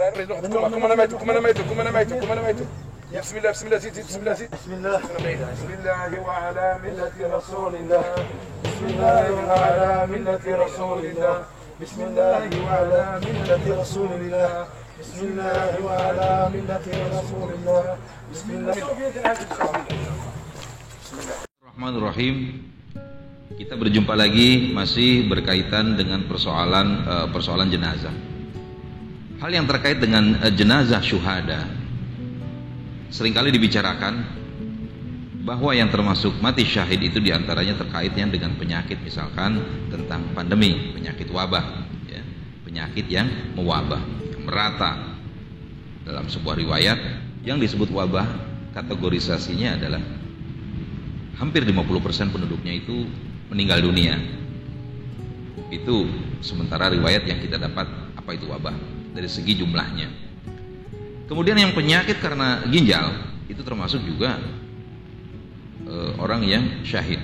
كم انا ميت بسم الله زيد بسم الله وعلى ملة رسول الله بسم الله وعلى ملة رسول الله بسم الله وعلى ملة رسول الله بسم الله وعلى ملة رسول الله بسم الله. Bismillahirrahmanirrahim. Kita berjumpa lagi masih berkaitan dengan persoalan jenazah. Hal yang terkait dengan jenazah syuhada seringkali dibicarakan bahwa yang termasuk mati syahid itu diantaranya terkaitnya dengan penyakit, misalkan tentang pandemi, penyakit wabah, ya, penyakit yang mewabah, merata. Dalam sebuah riwayat yang disebut wabah, kategorisasinya adalah hampir 50% penduduknya itu meninggal dunia. Itu sementara riwayat yang kita dapat apa itu wabah dari segi jumlahnya. Kemudian yang penyakit karena ginjal itu termasuk juga orang yang syahid.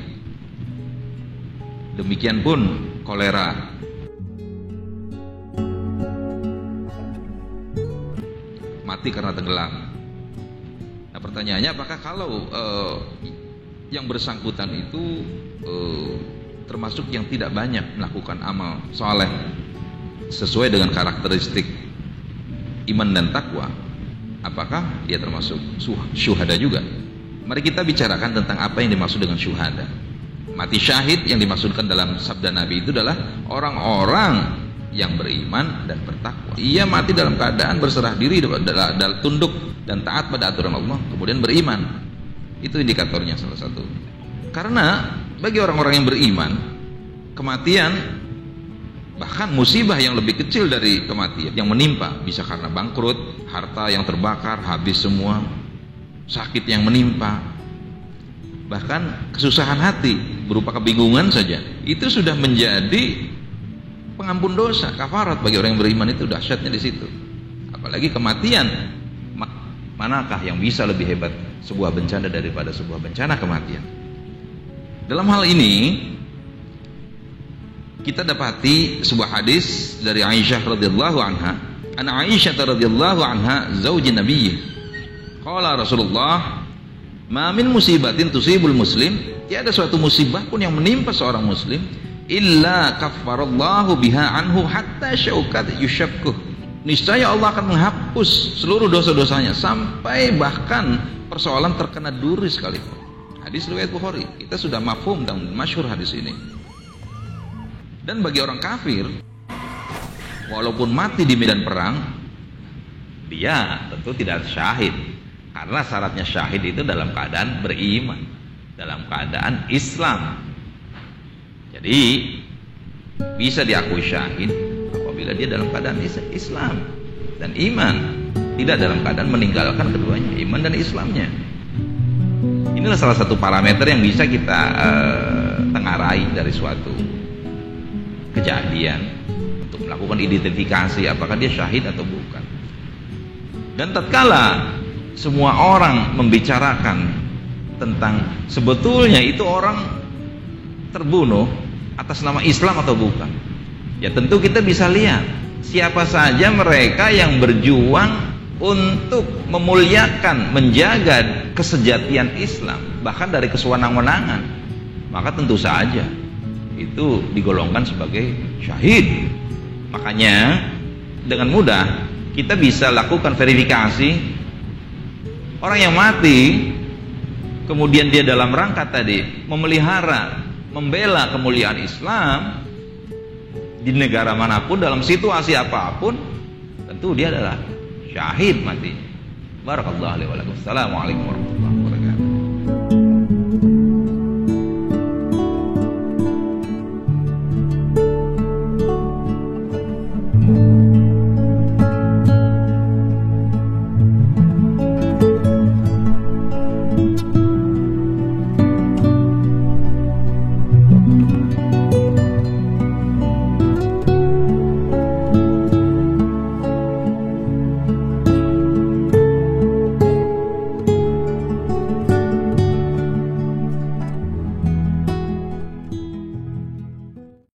Demikian pun kolera, mati karena tenggelam. Nah, pertanyaannya apakah kalau yang bersangkutan itu termasuk yang tidak banyak melakukan amal soleh sesuai dengan karakteristik iman dan takwa, apakah dia termasuk syuhada juga? Mari kita bicarakan tentang apa yang dimaksud dengan syuhada. Mati syahid yang dimaksudkan dalam sabda Nabi itu adalah orang-orang yang beriman dan bertakwa. Ia mati dalam keadaan berserah diri, dalam tunduk dan taat pada aturan Allah, kemudian beriman. Itu indikatornya salah satu. Karena bagi orang-orang yang beriman, kematian, bahkan musibah yang lebih kecil dari kematian yang menimpa, bisa karena bangkrut, harta yang terbakar, habis semua, sakit yang menimpa, bahkan kesusahan hati berupa kebingungan saja, itu sudah menjadi pengampun dosa, kafarat bagi orang yang beriman. Itu dahsyatnya di situ. Apalagi kematian, manakah yang bisa lebih hebat sebuah bencana daripada sebuah bencana kematian? Dalam hal ini kita dapati sebuah hadis dari Aisyah radhiyallahu anha. Ana Aisyah radhiyallahu anha zauji Nabi. Qala Rasulullah, "Ma min musibatin tusibul muslim," tiada suatu musibah pun yang menimpa seorang muslim, illa kaffarallahu biha anhu hatta syaukat yushakkuh. Niscaya Allah akan menghapus seluruh dosa-dosanya sampai bahkan persoalan terkena duri sekalipun. Hadis riwayat Bukhari. Kita sudah mafhum dan masyhur hadis ini. Dan bagi orang kafir, walaupun mati di medan perang, dia tentu tidak syahid, karena syaratnya syahid itu dalam keadaan beriman, dalam keadaan Islam. Jadi bisa diakui syahid apabila dia dalam keadaan Islam dan iman, tidak dalam keadaan meninggalkan keduanya, iman dan Islamnya. Inilah salah satu parameter yang bisa kita tengarai dari suatu kejadian untuk melakukan identifikasi apakah dia syahid atau bukan. Dan tatkala semua orang membicarakan tentang sebetulnya itu orang terbunuh atas nama Islam atau bukan, ya tentu kita bisa lihat siapa saja mereka yang berjuang untuk memuliakan, menjaga kesejatian Islam, bahkan dari kesewenang-wenangan, maka tentu saja itu digolongkan sebagai syahid. Makanya dengan mudah kita bisa lakukan verifikasi orang yang mati kemudian dia dalam rangka tadi memelihara, membela kemuliaan Islam di negara manapun, dalam situasi apapun, tentu dia adalah syahid mati. Barakallahu alaihi wa lakum. Assalamualaikum warahmatullahi wabarakatuh.